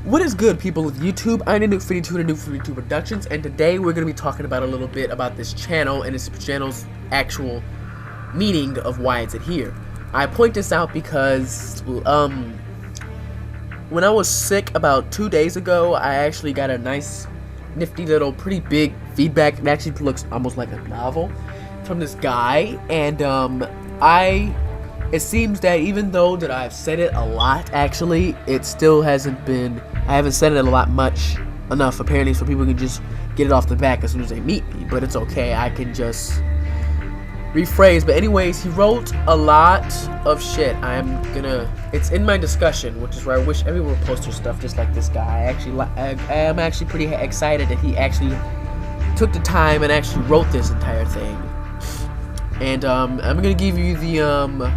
What is good, people of YouTube? I'm Nanook52 and Nanook52 Productions, and today we're going to be talking about a little bit about this channel and this channel's actual meaning of why it's here. I point this out because when I was sick about 2 days ago, I actually got a nice, nifty little, pretty big feedback. It actually looks almost like a novel from this guy, and it seems that even though that I've said it a lot, actually, it still hasn't been, I haven't said it a lot much enough, apparently, so people can just get it off the back as soon as they meet me, but it's okay, I can just rephrase. But anyways, he wrote a lot of shit. It's in my discussion, which is where I wish everyone would post their stuff just like this guy. I am actually pretty excited that he actually took the time and actually wrote this entire thing. And I'm gonna give you the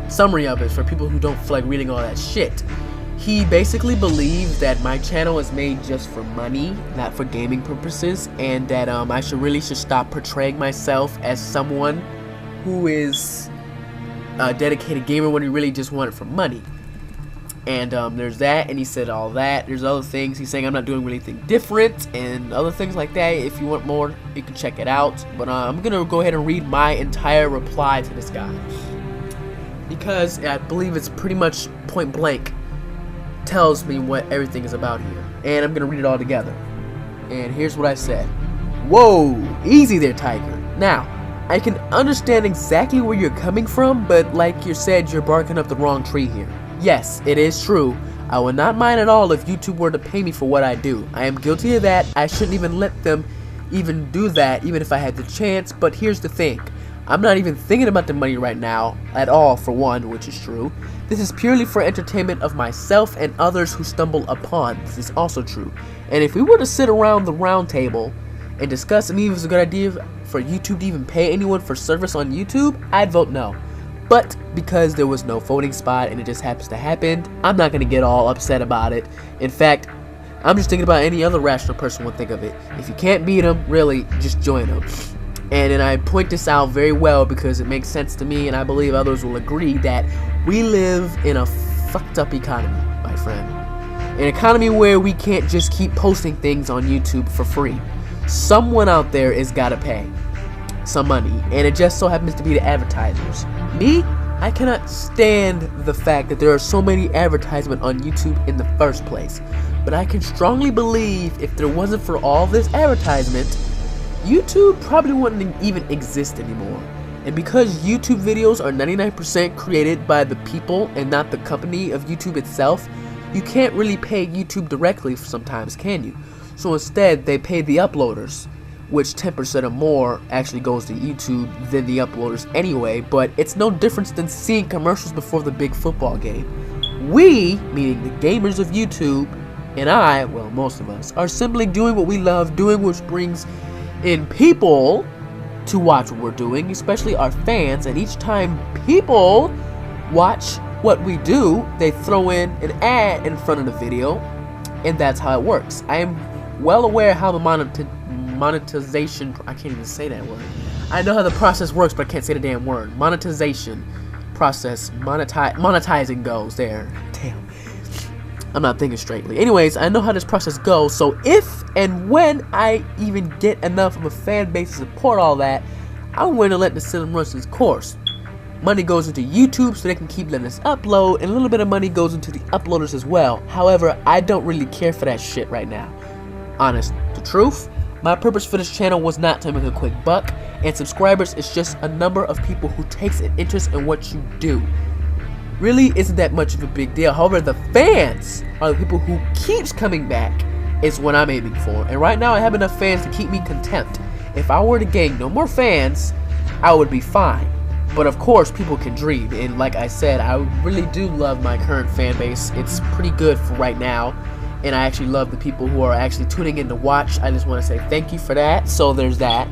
summary of it for people who don't feel like reading all that shit. He basically believes that my channel is made just for money, not for gaming purposes, and that I should stop portraying myself as someone who is a dedicated gamer when he really just want it for money. And there's that, and he said all that. There's other things. He's saying I'm not doing anything different and other things like that. If you want more, you can check it out. But I'm gonna go ahead and read my entire reply to this guy, because I believe it's pretty much point blank tells me what everything is about here. And I'm gonna read it all together. And here's what I said. Whoa, easy there, Tiger. Now, I can understand exactly where you're coming from, but like you said, you're barking up the wrong tree here. Yes, it is true. I would not mind at all if YouTube were to pay me for what I do. I am guilty of that. I shouldn't even let them even do that, even if I had the chance. But here's the thing. I'm not even thinking about the money right now at all, for one, which is true. This is purely for entertainment of myself and others who stumble upon. This is also true. And if we were to sit around the round table and discuss if it was a good idea for YouTube to even pay anyone for service on YouTube, I'd vote no. But because there was no voting spot and it just happens to happen, I'm not going to get all upset about it. In fact, I'm just thinking about any other rational person would think of it. If you can't beat them, really, just join them. And then I point this out very well because it makes sense to me, and I believe others will agree that we live in a fucked up economy, my friend. An economy where we can't just keep posting things on YouTube for free. Someone out there is gotta pay some money, and it just so happens to be the advertisers. Me, I cannot stand the fact that there are so many advertisements on YouTube in the first place. But I can strongly believe if there wasn't for all this advertisement, YouTube probably wouldn't even exist anymore. And because YouTube videos are 99% created by the people and not the company of YouTube itself, you can't really pay YouTube directly sometimes, can you? So instead, they pay the uploaders, which 10% or more actually goes to YouTube than the uploaders anyway, but it's no difference than seeing commercials before the big football game. We, meaning the gamers of YouTube, and I, well, most of us, are simply doing what we love doing, which brings in people to watch what we're doing, especially our fans, and each time people watch what we do, they throw in an ad in front of the video, and that's how it works. I am well aware how the monetization, I can't even say that word. I know how the process works, but I can't say the damn word. Monetization process, monetizing goes there. Damn. I'm not thinking straightly. Anyways, I know how this process goes, so if and when I even get enough of a fan base to support all that, I'm going to let the system run its course. Money goes into YouTube so they can keep letting us upload, and a little bit of money goes into the uploaders as well. However, I don't really care for that shit right now. Honest, the truth, my purpose for this channel was not to make a quick buck, and subscribers is just a number of people who takes an interest in what you do. Really isn't that much of a big deal. However, the fans are the people who keeps coming back is what I'm aiming for. And right now I have enough fans to keep me content. If I were to gain no more fans, I would be fine. But of course, people can dream. And like I said, I really do love my current fan base. It's pretty good for right now. And I actually love the people who are actually tuning in to watch. I just want to say thank you for that. So there's that.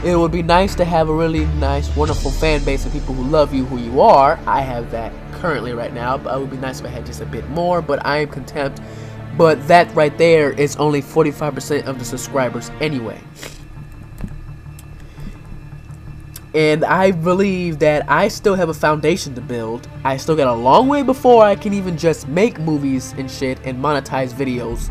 It would be nice to have a really nice, wonderful fan base of people who love you, who you are. I have that currently right now, but it would be nice if I had just a bit more, but I am content. But that right there is only 45% of the subscribers anyway. And I believe that I still have a foundation to build. I still got a long way before I can even just make movies and shit and monetize videos.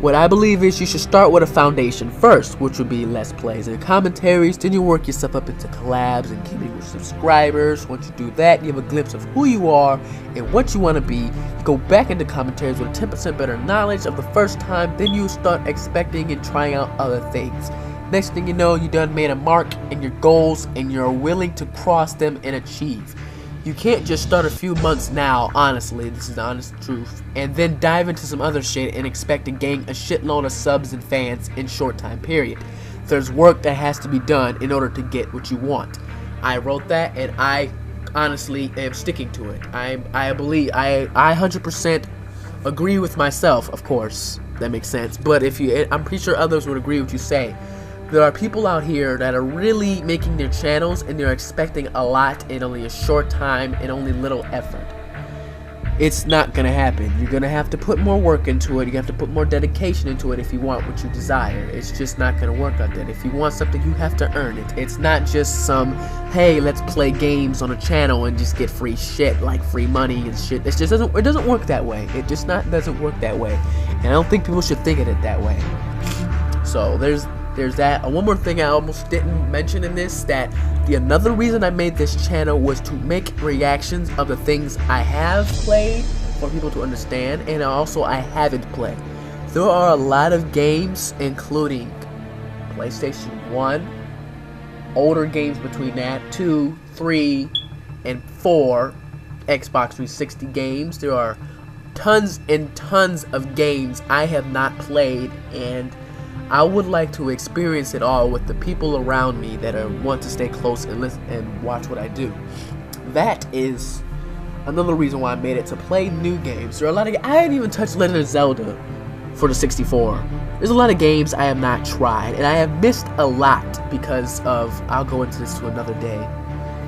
What I believe is you should start with a foundation first, which would be Let's Plays and commentaries. Then you work yourself up into collabs and getting your subscribers. Once you do that, you have a glimpse of who you are and what you want to be. You go back into commentaries with a 10% better knowledge of the first time. Then you start expecting and trying out other things. Next thing you know, you done made a mark in your goals and you're willing to cross them and achieve. You can't just start a few months now, honestly, this is the honest truth, and then dive into some other shit and expect to gain a shitload of subs and fans in short time period. There's work that has to be done in order to get what you want. I wrote that and I honestly am sticking to it. I believe, I 100% agree with myself, of course, that makes sense, but I'm pretty sure others would agree with what you say. There are people out here that are really making their channels and they're expecting a lot in only a short time and only little effort. It's not gonna happen. You're gonna have to put more work into it. You have to put more dedication into it if you want what you desire. It's just not gonna work like that. If you want something, you have to earn it. It's not just some, hey, let's play games on a channel and just get free shit, like free money and shit. It doesn't work that way. It just doesn't work that way. And I don't think people should think of it that way. So there's that. One more thing I almost didn't mention in this, that another reason I made this channel was to make reactions of the things I have played for people to understand, and also I haven't played. There are a lot of games, including PlayStation 1, older games between that, 2, 3, and 4, Xbox 360 games. There are tons and tons of games I have not played, and I would like to experience it all with the people around me that want to stay close and listen and watch what I do. That is another reason why I made it, to play new games. There are a lot of I hadn't even touched Legend of Zelda for the 64. There's a lot of games I have not tried, and I have missed a lot because of, I'll go into this to another day.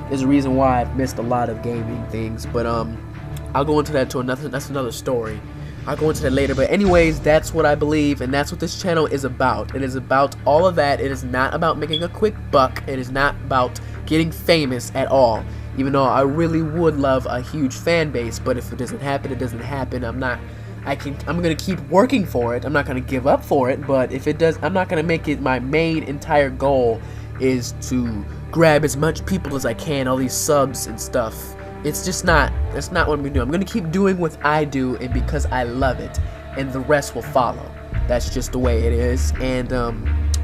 There's a reason why I've missed a lot of gaming things, but I'll go into that that's another story. I'll go into that later, but anyways, that's what I believe, and that's what this channel is about. It is about all of that. It is not about making a quick buck. It is not about getting famous at all, even though I really would love a huge fan base, but if it doesn't happen, it doesn't happen. I'm gonna keep working for it. I'm not gonna give up for it, but if it does, I'm not gonna make it my main entire goal is to grab as much people as I can, all these subs and stuff. It's just not, that's not what I'm gonna do. I'm gonna keep doing what I do, and because I love it, and the rest will follow. That's just the way it is, and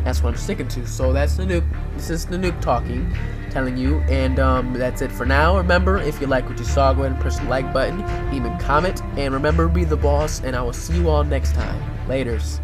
that's what I'm sticking to. So that's the Nuke. This is the Nuke talking, telling you, and that's it for now. Remember, if you like what you saw, go ahead and press the like button, even comment, and remember, be the boss, and I will see you all next time. Laters.